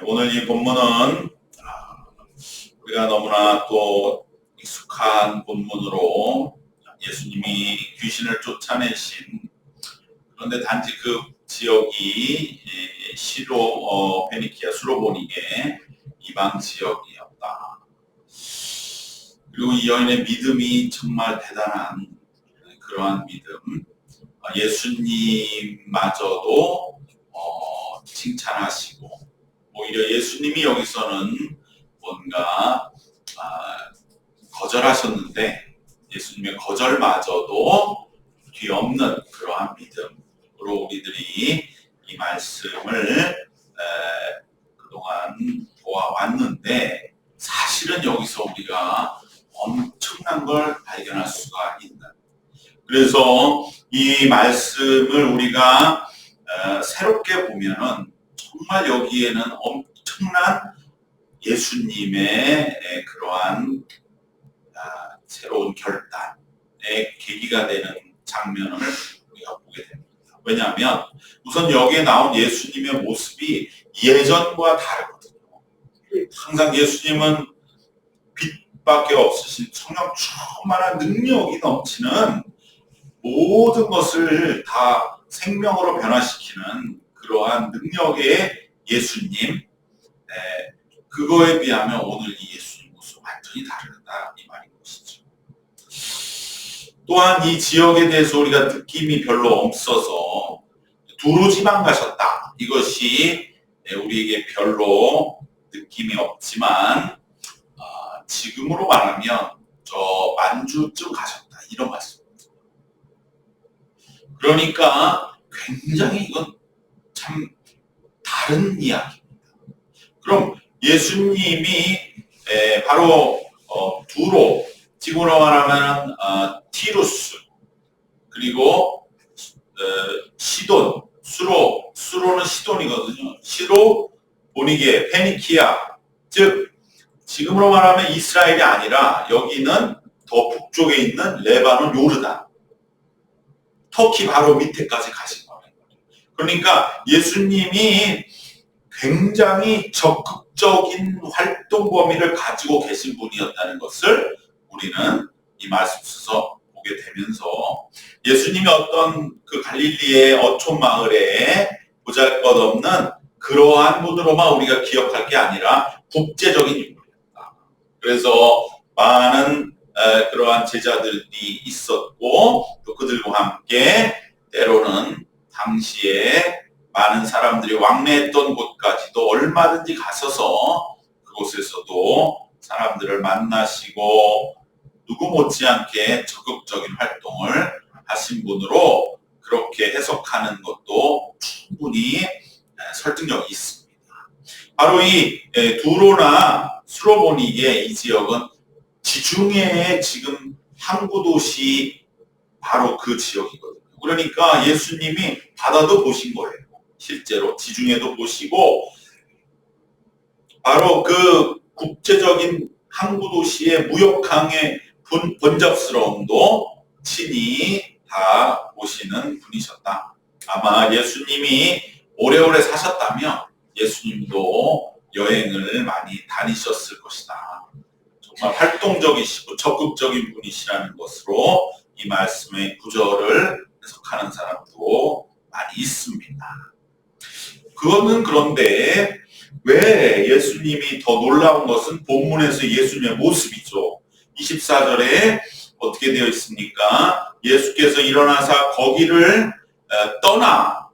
오늘 이 본문은 우리가 너무나 또 익숙한 본문으로 예수님이 귀신을 쫓아내신, 그런데 단지 그 지역이 페니키아 수로보니게 이방 지역이었다. 그리고 이 여인의 믿음이 정말 대단한 그러한 믿음, 예수님마저도 칭찬하시고, 오히려 예수님이 여기서는 뭔가 거절하셨는데 예수님의 거절마저도 뒤엎는 그러한 믿음으로 우리들이 이 말씀을 그동안 보아왔는데, 사실은 여기서 우리가 엄청난 걸 발견할 수가 있는, 그래서 이 말씀을 우리가 새롭게 보면은 정말 여기에는 엄청난 예수님의 그러한 새로운 결단의 계기가 되는 장면을 우리가 보게 됩니다. 왜냐하면 우선 여기에 나온 예수님의 모습이 예전과 다르거든요. 항상 예수님은 빛밖에 없으신 성령 충만한 능력이 넘치는, 모든 것을 다 생명으로 변화시키는 그러한 능력의 예수님, 그거에 비하면 오늘 이 예수님 모습 완전히 다르다, 이 말인 것이죠. 또한 이 지역에 대해서 우리가 느낌이 별로 없어서 두로지방 가셨다, 이것이 우리에게 별로 느낌이 없지만 지금으로 말하면 저 만주쯤 가셨다, 이런 말씀입니다. 그러니까 굉장히 이건 참 다른 이야기입니다. 그럼 예수님이 바로 두로, 지금으로 말하면 티루스, 그리고 시돈, 수로는 시돈이거든요. 시로 보니게, 페니키아, 즉 지금으로 말하면 이스라엘이 아니라 여기는 더 북쪽에 있는 레바논, 요르단, 터키 바로 밑에까지 가신 거예요. 그러니까 예수님이 굉장히 적극적인 활동 범위를 가지고 계신 분이었다는 것을 우리는 이 말씀 속에서 보게 되면서, 예수님이 어떤 그 갈릴리의 어촌 마을에 보잘것없는 그러한 분으로만 우리가 기억할 게 아니라 국제적인 인물이었다. 그래서 많은 그러한 제자들이 있었고, 또 그들과 함께 때로는 당시에 많은 사람들이 왕래했던 곳까지도 얼마든지 가셔서 그곳에서도 사람들을 만나시고 누구 못지않게 적극적인 활동을 하신 분으로 그렇게 해석하는 것도 충분히 설득력이 있습니다. 바로 이 두로나 수로보니게 이 지역은 지중해의 지금 항구 도시, 바로 그 지역이거든요. 그러니까 예수님이 바다도 보신 거예요. 실제로 지중해도 보시고, 바로 그 국제적인 항구 도시의 무역항의 번잡스러움도 친히 다 보시는 분이셨다. 아마 예수님이 오래오래 사셨다면 예수님도 여행을 많이 다니셨을 것이다. 정말 활동적이시고 적극적인 분이시라는 것으로 이 말씀의 구절을 해석하는 사람도 많이 있습니다. 그거는 그런데 왜 예수님이 더 놀라운 것은 본문에서 예수님의 모습이죠. 24절에 어떻게 되어 있습니까? 예수께서 일어나사 거기를 떠나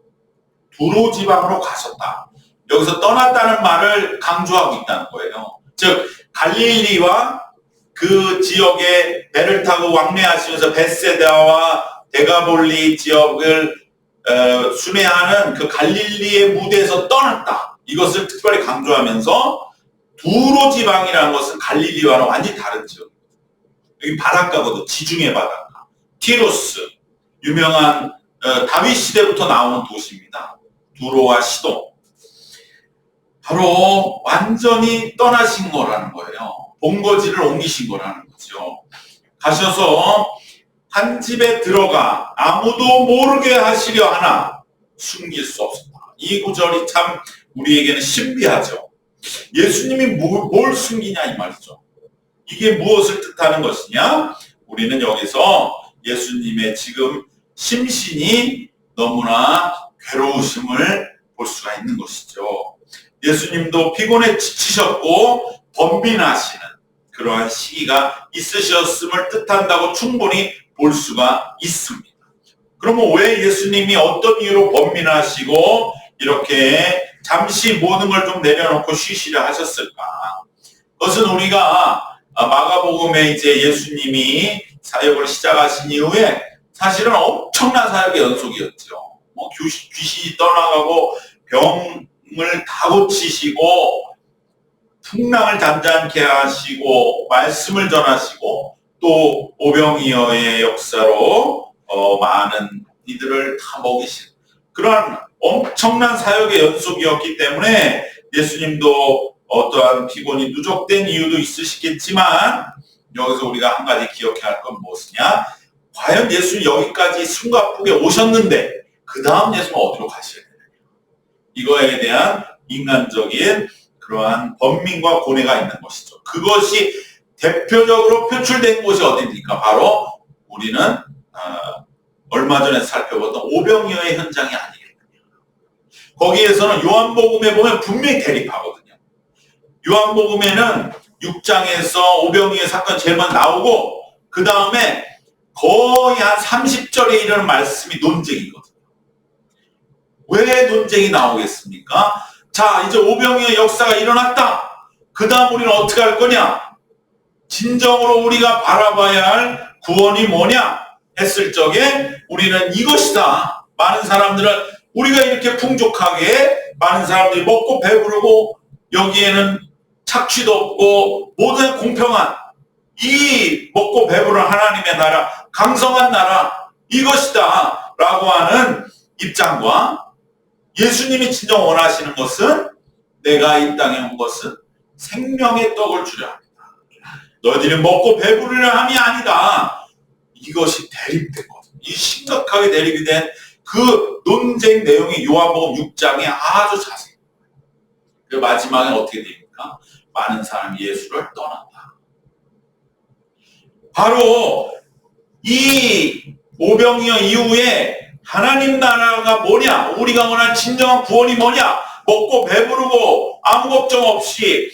두로 지방으로 가셨다. 여기서 떠났다는 말을 강조하고 있다는 거예요. 즉 갈릴리와 그 지역에 배를 타고 왕래하시면서 벳세다와 데가볼리 지역을 순회하는 그 갈릴리의 무대에서 떠났다, 이것을 특별히 강조하면서 두로 지방이라는 것은 갈릴리와는 완전히 다른 지역입니다. 여기 바닷가거든, 지중해 바닷가. 티루스, 유명한 다윗 시대부터 나오는 도시입니다. 두로와 시돈. 바로 완전히 떠나신 거라는 거예요. 본거지를 옮기신 거라는 거죠. 가셔서 한 집에 들어가 아무도 모르게 하시려 하나 숨길 수 없었다. 이 구절이 참 우리에게는 신비하죠. 예수님이 뭘 숨기냐 이 말이죠. 이게 무엇을 뜻하는 것이냐? 우리는 여기서 예수님의 지금 심신이 너무나 괴로우심을 볼 수가 있는 것이죠. 예수님도 피곤에 지치셨고 번민하시는 그러한 시기가 있으셨음을 뜻한다고 충분히 볼 수가 있습니다. 그러면 왜 예수님이 어떤 이유로 번민하시고 이렇게 잠시 모든 걸 좀 내려놓고 쉬시려 하셨을까? 그것은 우리가 마가복음에 이제 예수님이 사역을 시작하신 이후에 사실은 엄청난 사역의 연속이었죠. 뭐 귀신이 떠나가고 병을 다 고치시고 풍랑을 잠잠케 하시고 말씀을 전하시고 또 오병이어의 역사로 많은 이들을 다 먹이신 그러한 엄청난 사역의 연속이었기 때문에 예수님도 어떠한 피곤이 누적된 이유도 있으시겠지만 여기서 우리가 한 가지 기억해야 할 건 무엇이냐? 과연 예수님 여기까지 숨가쁘게 오셨는데 그 다음 예수님 어디로 가셔야 되느냐? 이거에 대한 인간적인 그러한 번민과 고뇌가 있는 것이죠. 그것이 대표적으로 표출된 곳이 어디입니까? 바로 우리는 얼마 전에 살펴봤던 오병이어의 현장이 아니겠느냐. 거기에서는 요한복음에 보면 분명히 대립하거든요. 요한복음에는 6장에서 오병이어의 사건 제일 먼저 나오고 그 다음에 거의 한 30절에 이르는 말씀이 논쟁이거든요. 왜 논쟁이 나오겠습니까? 자, 이제 오병이어의 역사가 일어났다. 그 다음 우리는 어떻게 할 거냐? 진정으로 우리가 바라봐야 할 구원이 뭐냐? 했을 적에 우리는 이것이다. 많은 사람들은 우리가 이렇게 풍족하게 많은 사람들이 먹고 배부르고 여기에는 착취도 없고 모든 공평한 이 먹고 배부른 하나님의 나라, 강성한 나라 이것이다 라고 하는 입장과 예수님이 진정 원하시는 것은 내가 이 땅에 온 것은 생명의 떡을 주려 합니다. 너희들이 먹고 배부르려 함이 아니다. 이것이 대립됐거든요. 이 심각하게 대립이 된 그 논쟁 내용이 요한복음 6장에 아주 자세히. 그 마지막에 어떻게 됩니까? 많은 사람이 예수를 떠난다. 바로 이 오병이어 이후에 하나님 나라가 뭐냐? 우리가 원하는 진정한 구원이 뭐냐? 먹고 배부르고 아무 걱정 없이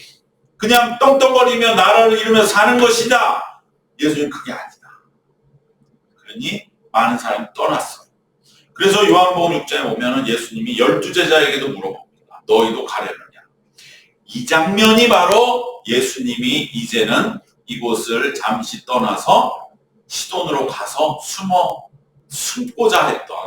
그냥 떵떵거리며 나라를 이루며 사는 것이다. 예수님 그게 아니다. 그러니 많은 사람이 떠났어요. 그래서 요한복음 6장에 보면은 예수님이 12제자에게도 물어봅니다. 너희도 가려느냐? 이 장면이 바로 예수님이 이제는 이곳을 잠시 떠나서 시돈으로 가서 숨고자 했던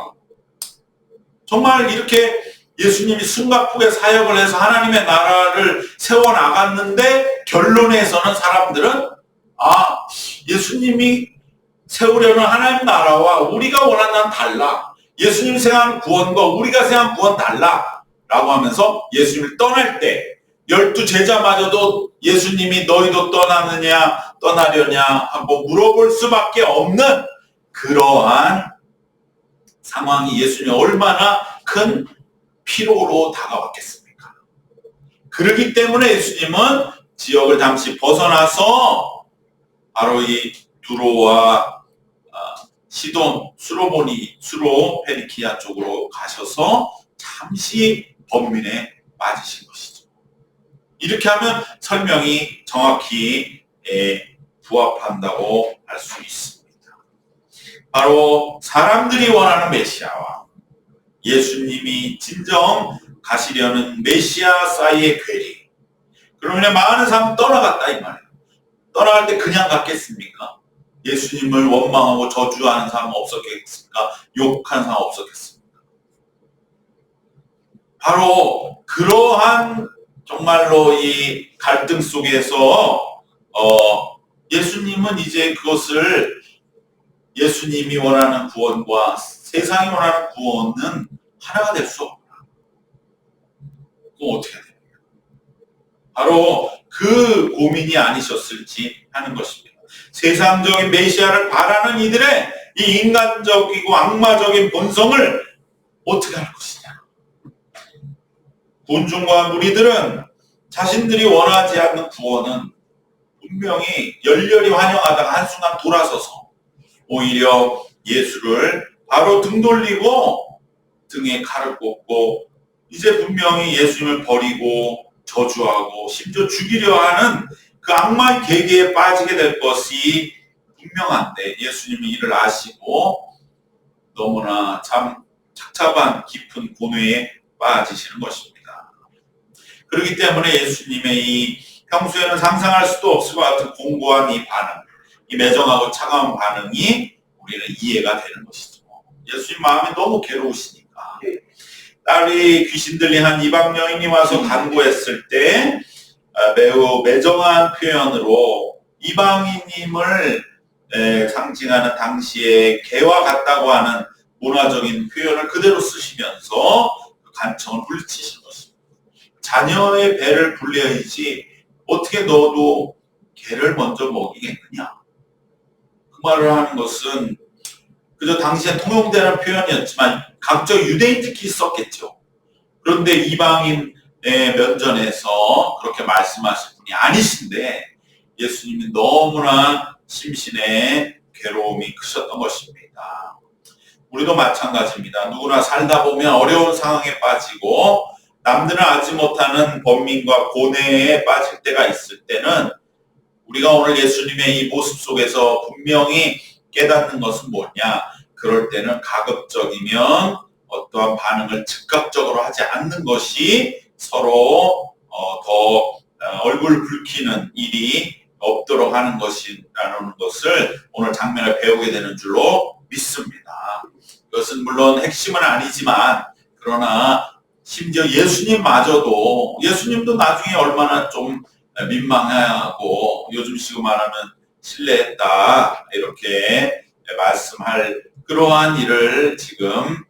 정말 이렇게 예수님이 숨가쁘게 사역을 해서 하나님의 나라를 세워나갔는데 결론에서는 사람들은 예수님이 세우려는 하나님 나라와 우리가 원하는 나라는 달라. 예수님 생각하는 구원과 우리가 생각하는 구원 달라 라고 하면서 예수님을 떠날 때 12제자마저도 예수님이 너희도 떠나려냐 하고 물어볼 수밖에 없는 그러한 상황이 예수님이 얼마나 큰 피로로 다가왔겠습니까? 그렇기 때문에 예수님은 지역을 잠시 벗어나서 바로 이 두로와 시돈, 수로 페니키아 쪽으로 가셔서 잠시 번민에 빠지신 것이죠. 이렇게 하면 설명이 정확히 부합한다고 할 수 있습니다. 바로 사람들이 원하는 메시아와 예수님이 진정 가시려는 메시아 사이의 괴리. 그러면 많은 사람 떠나갔다 이 말이에요. 떠나갈 때 그냥 갔겠습니까? 예수님을 원망하고 저주하는 사람 없었겠습니까? 욕한 사람 없었겠습니까? 바로 그러한 정말로 이 갈등 속에서 예수님은 이제 그것을 예수님이 원하는 구원과 세상이 원하는 구원은 하나가 될 수 없다. 그럼 어떻게 해야 됩니까? 바로 그 고민이 아니셨을지 하는 것입니다. 세상적인 메시아를 바라는 이들의 이 인간적이고 악마적인 본성을 어떻게 할 것이냐. 군중과 무리들은 자신들이 원하지 않는 구원은 분명히 열렬히 환영하다가 한순간 돌아서서 오히려 예수를 바로 등 돌리고 등에 칼을 꽂고 이제 분명히 예수님을 버리고 저주하고 심지어 죽이려 하는 그 악마의 계계에 빠지게 될 것이 분명한데 예수님이 이를 아시고 너무나 참 착잡한 깊은 고뇌에 빠지시는 것입니다. 그렇기 때문에 예수님의 이 평소에는 상상할 수도 없을 것 같은 공고한 이 반응, 이 매정하고 차가운 반응이 우리는 이해가 되는 것이죠. 예수님 마음이 너무 괴로우시니까. 딸이 귀신 들린 한 이방 여인이 와서 간구했을 때 매우 매정한 표현으로 이방인임을 상징하는 당시의 개와 같다고 하는 문화적인 표현을 그대로 쓰시면서 그 간청을 물리치신 것입니다. 자녀의 배를 불려야지 어떻게 너도 개를 먼저 먹이겠느냐. 그 말을 하는 것은 그저 당시에 통용되는 표현이었지만 각종 유대인 특히 썼겠죠. 그런데 이방인의 면전에서 그렇게 말씀하실 분이 아니신데 예수님이 너무나 심신의 괴로움이 크셨던 것입니다. 우리도 마찬가지입니다. 누구나 살다 보면 어려운 상황에 빠지고 남들은 알지 못하는 번민과 고뇌에 빠질 때가 있을 때는 우리가 오늘 예수님의 이 모습 속에서 분명히 깨닫는 것은 뭐냐? 그럴 때는 가급적이면 어떠한 반응을 즉각적으로 하지 않는 것이 서로 더 얼굴 붉히는 일이 없도록 하는 것이라는 것을 오늘 장면을 배우게 되는 줄로 믿습니다. 이것은 물론 핵심은 아니지만 그러나 심지어 예수님마저도 예수님도 나중에 얼마나 좀 민망해하고 요즘식으로 말하면 실례했다 이렇게 말씀할 그러한 일을 지금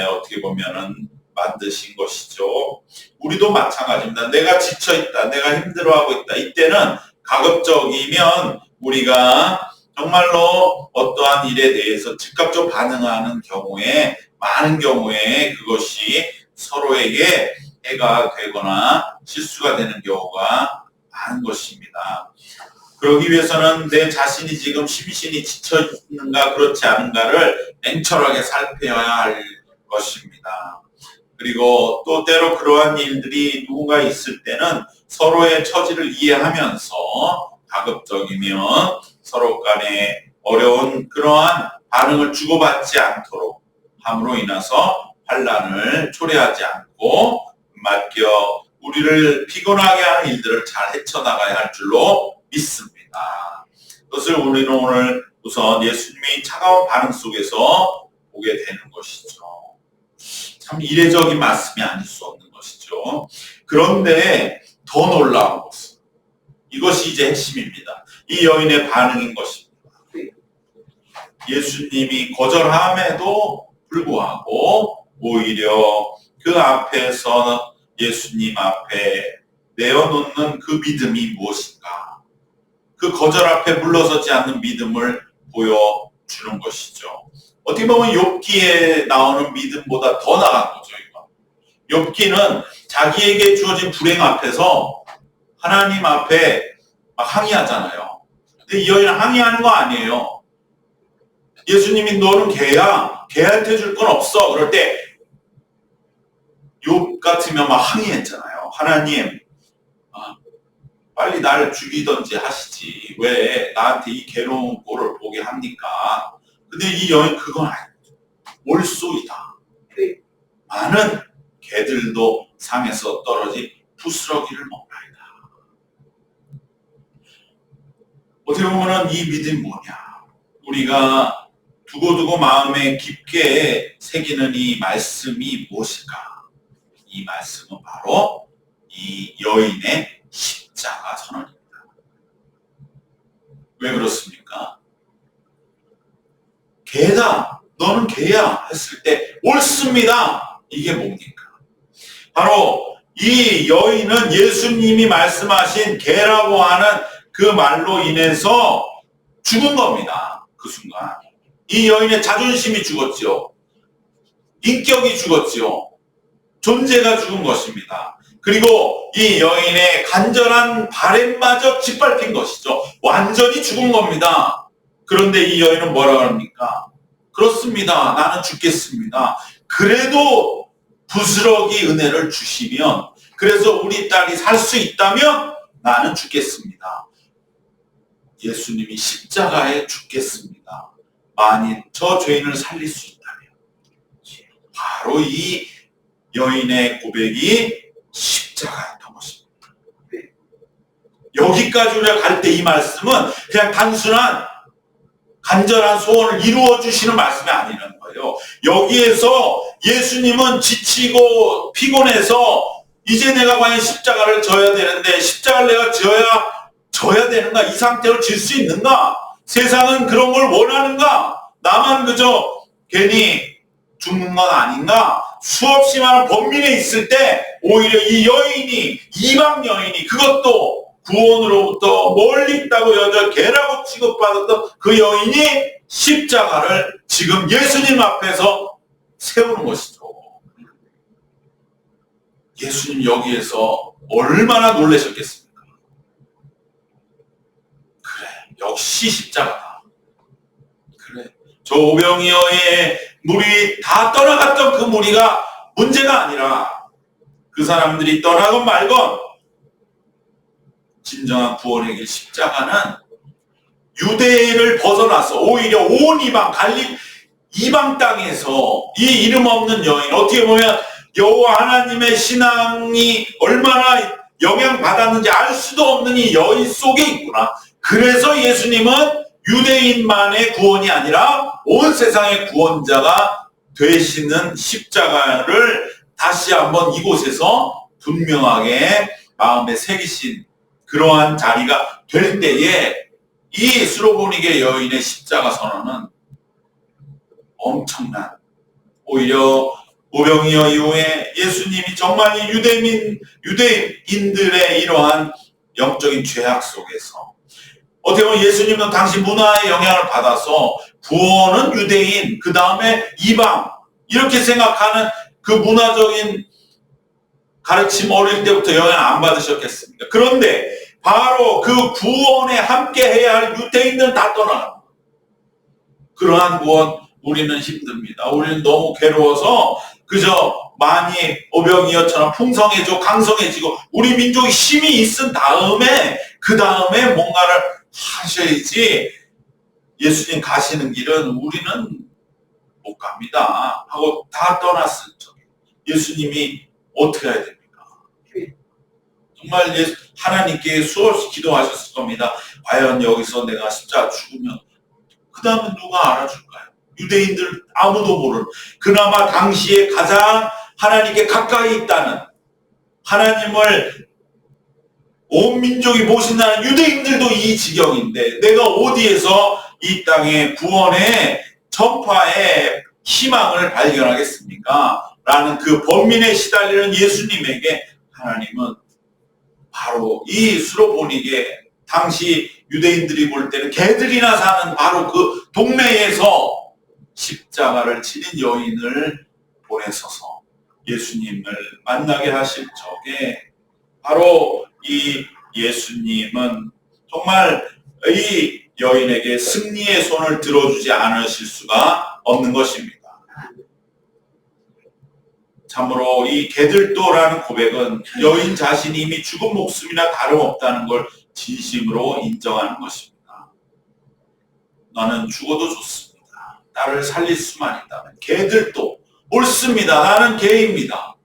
어떻게 보면은 만드신 것이죠. 우리도 마찬가지입니다. 내가 지쳐있다, 내가 힘들어하고 있다. 이때는 가급적이면 우리가 정말로 어떠한 일에 대해서 즉각적으로 반응하는 경우에 많은 경우에 그것이 서로에게 해가 되거나 실수가 되는 경우가 많은 것입니다. 그러기 위해서는 내 자신이 지금 심신이 지쳐있는가 그렇지 않은가를 냉철하게 살펴야 할 것입니다. 그리고 또 때로 그러한 일들이 누군가 있을 때는 서로의 처지를 이해하면서 가급적이면 서로 간에 어려운 그러한 반응을 주고받지 않도록 함으로 인해서 환란을 초래하지 않고 맡겨 우리를 피곤하게 하는 일들을 잘 헤쳐나가야 할 줄로 믿습니다. 그것을 우리는 오늘 우선 예수님의 차가운 반응 속에서 보게 되는 것이죠. 참 이례적인 말씀이 아닐 수 없는 것이죠. 그런데 더 놀라운 것은 이것이 이제 핵심입니다. 이 여인의 반응인 것입니다. 예수님이 거절함에도 불구하고 오히려 그 앞에서 예수님 앞에 내어놓는 그 믿음이 무엇인가? 그 거절 앞에 물러서지 않는 믿음을 보여주는 것이죠. 어떻게 보면 욥기에 나오는 믿음보다 더 나간 거죠. 이거. 욥기는 자기에게 주어진 불행 앞에서 하나님 앞에 막 항의하잖아요. 근데 이 여인은 항의하는 거 아니에요. 예수님이 너는 개야. 개한테 줄 건 없어. 그럴 때 욥 같으면 막 항의했잖아요. 하나님, 빨리 나를 죽이든지 하시지. 왜 나한테 이 괴로운 꼴을 보게 합니까? 근데 이 여인 그건 아니죠. 올소이다. 많은 개들도 상에서 떨어진 부스러기를 먹나이다. 어떻게 보면 이 믿음이 뭐냐? 우리가 두고두고 마음에 깊게 새기는 이 말씀이 무엇일까? 이 말씀은 바로 이 여인의 십자가 선언입니다. 왜 그렇습니까? 개다, 너는 개야 했을 때 옳습니다. 이게 뭡니까? 바로 이 여인은 예수님이 말씀하신 개라고 하는 그 말로 인해서 죽은 겁니다. 그 순간. 이 여인의 자존심이 죽었지요. 인격이 죽었지요. 존재가 죽은 것입니다. 그리고 이 여인의 간절한 바램마저 짓밟힌 것이죠. 완전히 죽은 겁니다. 그런데 이 여인은 뭐라고 합니까? 그렇습니다. 나는 죽겠습니다. 그래도 부스러기 은혜를 주시면, 그래서 우리 딸이 살 수 있다면 나는 죽겠습니다. 예수님이 십자가에 죽겠습니다. 만일 저 죄인을 살릴 수 있다면. 바로 이 여인의 고백이 십자가였던 것입니다. 여기까지 우리가 갈 때 이 말씀은 그냥 단순한 간절한 소원을 이루어 주시는 말씀이 아니라는 거예요. 여기에서 예수님은 지치고 피곤해서 이제 내가 과연 십자가를 져야 되는데, 십자가를 내가 져야 되는가? 이 상태로 질 수 있는가? 세상은 그런 걸 원하는가? 나만 그저 괜히 죽는 건 아닌가? 수없이 많은 범민에 있을 때 오히려 이 여인이, 이방 여인이, 그것도 구원으로부터 멀리 있다고 여자 개라고 취급받았던 그 여인이 십자가를 지금 예수님 앞에서 세우는 것이죠. 예수님 여기에서 얼마나 놀라셨겠습니까? 그래, 역시 십자가다. 그래, 저 오병이어의 무리 다 떠나갔던 그 무리가 문제가 아니라 그 사람들이 떠나건 말건 진정한 구원의 길 십자가는 유대를 벗어나서 오히려 온 이방 이방 땅에서 이 이름 없는 여인, 어떻게 보면 여호와 하나님의 신앙이 얼마나 영향받았는지 알 수도 없는 이 여인 속에 있구나. 그래서 예수님은 유대인만의 구원이 아니라 온 세상의 구원자가 되시는 십자가를 다시 한번 이곳에서 분명하게 마음에 새기신 그러한 자리가 될 때에 이 스로보니게 여인의 십자가 선언은 엄청난, 오히려 오병이어 이후에 예수님이 정말 이 유대인들의 이러한 영적인 죄악 속에서 어떻게 보면 예수님은 당시 문화의 영향을 받아서 구원은 유대인, 그 다음에 이방, 이렇게 생각하는 그 문화적인 가르침 어릴 때부터 영향 안 받으셨겠습니까? 그런데 바로 그 구원에 함께 해야 할 유대인들은 다 떠나갑니다. 그러한 구원 우리는 힘듭니다. 우리는 너무 괴로워서 그저 많이 오병이어처럼 풍성해지고 강성해지고 우리 민족이 힘이 있은 다음에 그 다음에 뭔가를 하셔야지, 예수님 가시는 길은 우리는 못 갑니다 하고 다 떠났을 적에 예수님이 어떻게 해야 됩니까? 정말 하나님께 수없이 기도하셨을 겁니다. 과연 여기서 내가 십자가 죽으면 그 다음에 누가 알아줄까요? 유대인들 아무도 모르는, 그나마 당시에 가장 하나님께 가까이 있다는, 하나님을 온 민족이 모신다는 유대인들도 이 지경인데 내가 어디에서 이 땅의 구원의 전파의 희망을 발견하겠습니까? 라는 그 번민에 시달리는 예수님에게 하나님은 바로 이 수로보니게, 당시 유대인들이 볼 때는 개들이나 사는 바로 그 동네에서 십자가를 지닌 여인을 보내셔서 예수님을 만나게 하실 적에 바로 이 예수님은 정말 이 여인에게 승리의 손을 들어주지 않으실 수가 없는 것입니다. 참으로 이 개들도라는 고백은 여인 자신이 이미 죽은 목숨이나 다름없다는 걸 진심으로 인정하는 것입니다. 나는 죽어도 좋습니다. 나를 살릴 수만 있다면. 개들도 옳습니다. 나는 개입니다.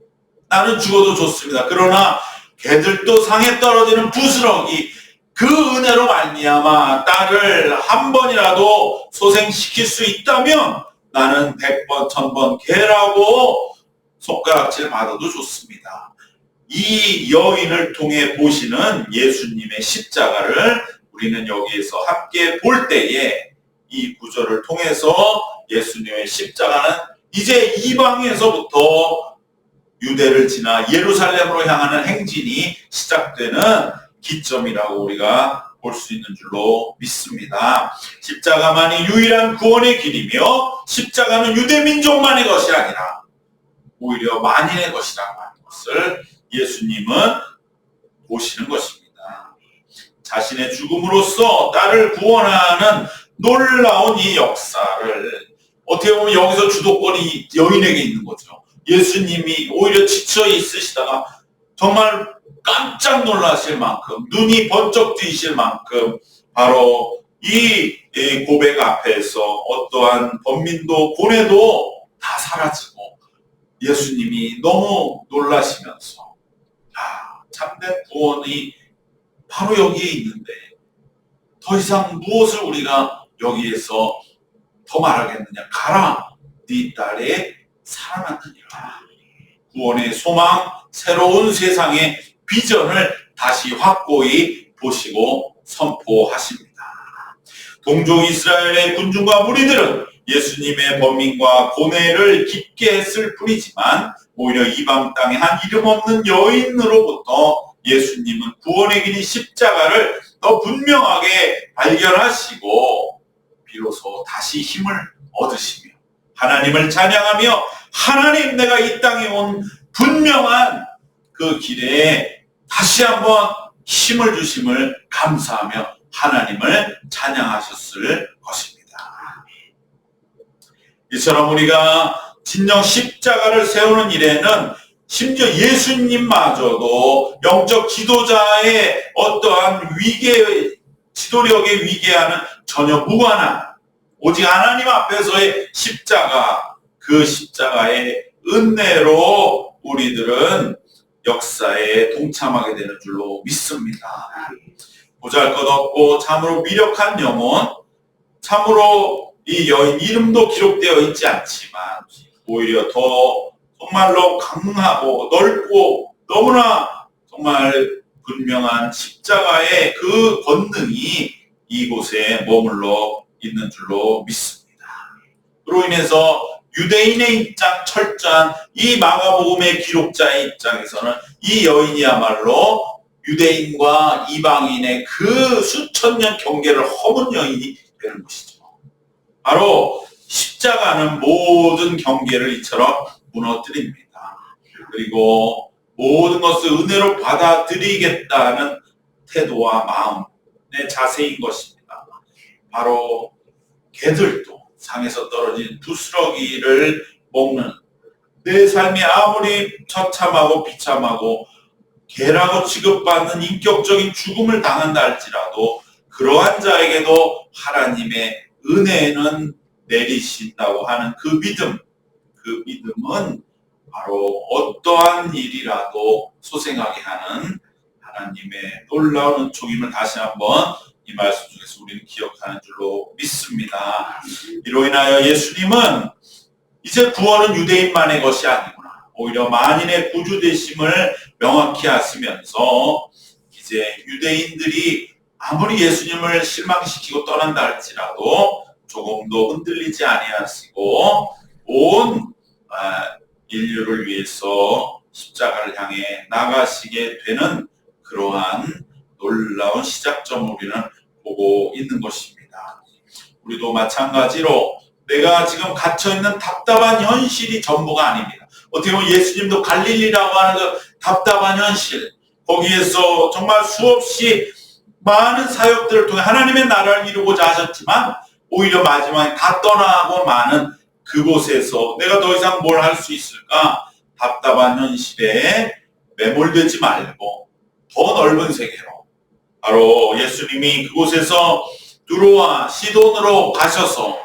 나는 죽어도 좋습니다. 그러나 개들도 상에 떨어지는 부스러기, 그 은혜로 말미암아 딸을 한 번이라도 소생시킬 수 있다면 나는 100번, 1000번 개라고 손가락질 받아도 좋습니다. 이 여인을 통해 보시는 예수님의 십자가를 우리는 여기에서 함께 볼 때에 이 구절을 통해서 예수님의 십자가는 이제 이방에서부터 유대를 지나 예루살렘으로 향하는 행진이 시작되는 기점이라고 우리가 볼 수 있는 줄로 믿습니다. 십자가만이 유일한 구원의 길이며 십자가는 유대 민족만의 것이 아니라 오히려 만인의 것이라고 하는 것을 예수님은 보시는 것입니다. 자신의 죽음으로써 딸을 구원하는 놀라운 이 역사를 어떻게 보면 여기서 주도권이 여인에게 있는 거죠. 예수님이 오히려 지쳐 있으시다가 정말 깜짝 놀라실 만큼, 눈이 번쩍 뜨이실 만큼 바로 이 고백 앞에서 어떠한 범민도 고뇌도 다 사라지고 예수님이 너무 놀라시면서 참된 구원이 바로 여기에 있는데 더 이상 무엇을 우리가 여기에서 더 말하겠느냐. 가라, 네 딸의 살아났느니라. 구원의 소망, 새로운 세상의 비전을 다시 확고히 보시고 선포하십니다. 동족 이스라엘의 군중과 무리들은 예수님의 범민과 고뇌를 깊게 했을 뿐이지만 오히려 이방 땅의 한 이름 없는 여인으로부터 예수님은 구원의 길인 십자가를 더 분명하게 발견하시고 비로소 다시 힘을 얻으시며 하나님을 찬양하며 하나님, 내가 이 땅에 온 분명한 그 길에 다시 한번 힘을 주심을 감사하며 하나님을 찬양하셨을 것입니다. 이처럼 우리가 진정 십자가를 세우는 일에는 심지어 예수님마저도 영적 지도자의 어떠한 지도력에 위계하는 전혀 무관한 오직 하나님 앞에서의 십자가, 그 십자가의 은혜로 우리들은 역사에 동참하게 되는 줄로 믿습니다. 보잘것없고 참으로 미력한 영혼, 참으로 이 여인 이름도 기록되어 있지 않지만 오히려 더 정말로 강하고 넓고 너무나 정말 분명한 십자가의 그 권능이 이곳에 머물러 있는 줄로 믿습니다. 그로 인해서 유대인의 입장, 철저한 이 마가복음의 기록자의 입장에서는 이 여인이야말로 유대인과 이방인의 그 수천 년 경계를 허문 여인이 되는 것이죠. 바로 십자가는 모든 경계를 이처럼 무너뜨립니다. 그리고 모든 것을 은혜로 받아들이겠다는 태도와 마음의 자세인 것입니다. 바로 개들도 상에서 떨어진 부스러기를 먹는, 내 삶이 아무리 처참하고 비참하고 개라고 취급받는 인격적인 죽음을 당한다 할지라도 그러한 자에게도 하나님의 은혜는 내리신다고 하는 그 믿음은 바로 어떠한 일이라도 소생하게 하는 하나님의 놀라운 은총임을 다시 한번 이 말씀 중에서 우리는 기억하는 줄로 믿습니다. 이로 인하여 예수님은 이제 구원은 유대인만의 것이 아니구나, 오히려 만인의 구주 되심을 명확히 하시면서 이제 유대인들이 아무리 예수님을 실망시키고 떠난다 할지라도 조금도 흔들리지 아니하시고 온 인류를 위해서 십자가를 향해 나가시게 되는 그러한 놀라운 시작점을 우리는 보고 있는 것입니다. 우리도 마찬가지로 내가 지금 갇혀있는 답답한 현실이 전부가 아닙니다. 어떻게 보면 예수님도 갈릴리라고 하는 그 답답한 현실, 거기에서 정말 수없이 많은 사역들을 통해 하나님의 나라를 이루고자 하셨지만 오히려 마지막에 다 떠나고 마는 그곳에서 내가 더 이상 뭘 할 수 있을까? 답답한 현실에 매몰되지 말고 더 넓은 세계로, 바로 예수님이 그곳에서 두로와 시돈으로 가셔서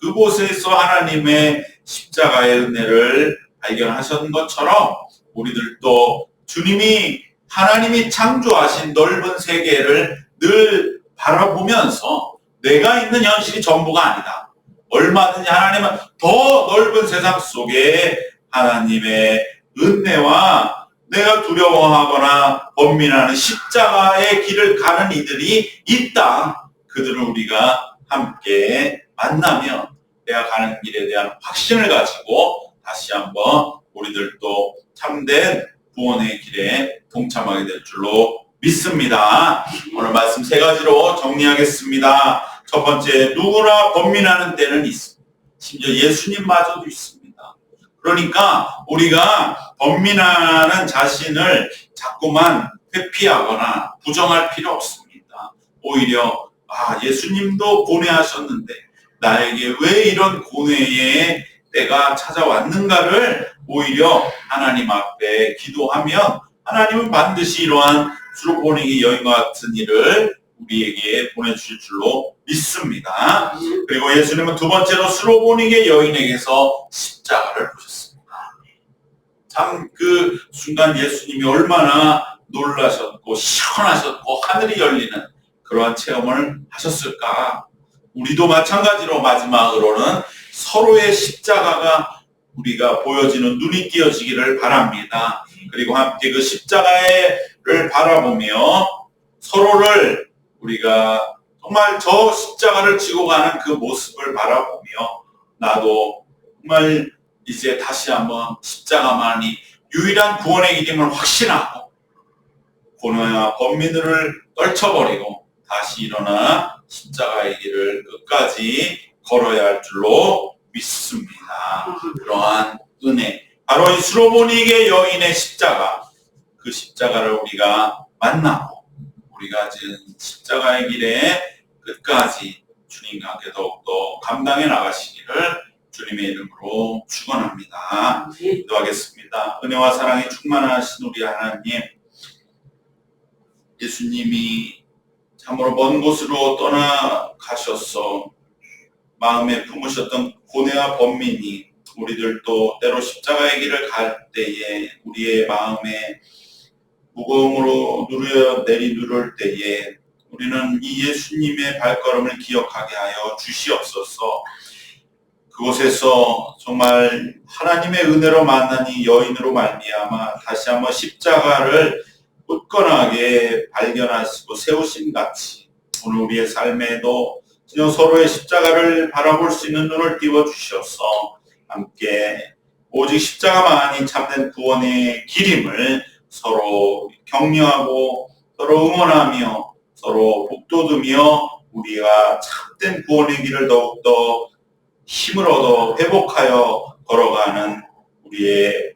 그곳에서 하나님의 십자가의 은혜를 발견하신 것처럼 우리들도 주님이 하나님이 창조하신 넓은 세계를 늘 바라보면서 내가 있는 현실이 전부가 아니다, 얼마든지 하나님은 더 넓은 세상 속에 하나님의 은혜와 내가 두려워하거나 번민하는 십자가의 길을 가는 이들이 있다, 그들을 우리가 함께 만나면 내가 가는 길에 대한 확신을 가지고 다시 한번 우리들도 참된 구원의 길에 동참하게 될 줄로 믿습니다. 오늘 말씀 세 가지로 정리하겠습니다. 첫 번째, 누구나 번민하는 때는 있습니다. 심지어 예수님마저도 있습니다. 그러니까 우리가 번민하는 자신을 자꾸만 회피하거나 부정할 필요 없습니다. 오히려 예수님도 고뇌하셨는데 나에게 왜 이런 고뇌의 때가 찾아왔는가를 오히려 하나님 앞에 기도하면 하나님은 반드시 이러한 수로보니게 여인과 같은 일을 우리에게 보내주실 줄로 믿습니다. 그리고 예수님은 두 번째로 수로보니게 여인에게서 십자가를 보셨습니다. 참 그 순간 예수님이 얼마나 놀라셨고 시원하셨고 하늘이 열리는 그러한 체험을 하셨을까. 우리도 마찬가지로 마지막으로는 서로의 십자가가 우리가 보여지는 눈이 띄어지기를 바랍니다. 그리고 함께 그 십자가를 바라보며 서로를 우리가 정말 저 십자가를 지고 가는 그 모습을 바라보며 나도 정말 이제 다시 한번 십자가만이 유일한 구원의 길임을 확신하고 고뇌와 범민들을 떨쳐버리고 다시 일어나 십자가의 길을 끝까지 걸어야 할 줄로 믿습니다. 그러한 은혜, 바로 이 수로보니게 여인의 십자가, 그 십자가를 우리가 만나고 우리가 지금 십자가의 길에 끝까지 주님과 함께 더욱더 감당해 나가시기를 주님의 이름으로 축원합니다. 기도하겠습니다. 은혜와 사랑에 충만하신 우리 하나님, 예수님이 참으로 먼 곳으로 떠나가셔서 마음에 품으셨던 고뇌와 번민이 우리들도 때로 십자가의 길을 갈 때에 우리의 마음에 무거움으로 내리누를 때에 우리는 이 예수님의 발걸음을 기억하게 하여 주시옵소서. 그곳에서 정말 하나님의 은혜로 만난 이 여인으로 말미암아 다시 한번 십자가를 굳건하게 발견하시고 세우신 같이 오늘 우리의 삶에도 서로의 십자가를 바라볼 수 있는 눈을 띄워주셔서 함께 오직 십자가만이 참된 구원의 길임을 서로 격려하고 서로 응원하며 서로 북돋우며 우리가 참된 구원의 길을 더욱더 힘을 얻어 회복하여 걸어가는 우리의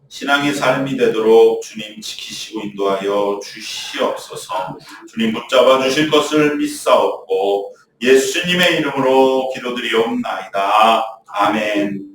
신앙의 삶이 되도록 주님 지키시고 인도하여 주시옵소서. 주님 붙잡아 주실 것을 믿사옵고 예수님의 이름으로 기도드리옵나이다. 아멘.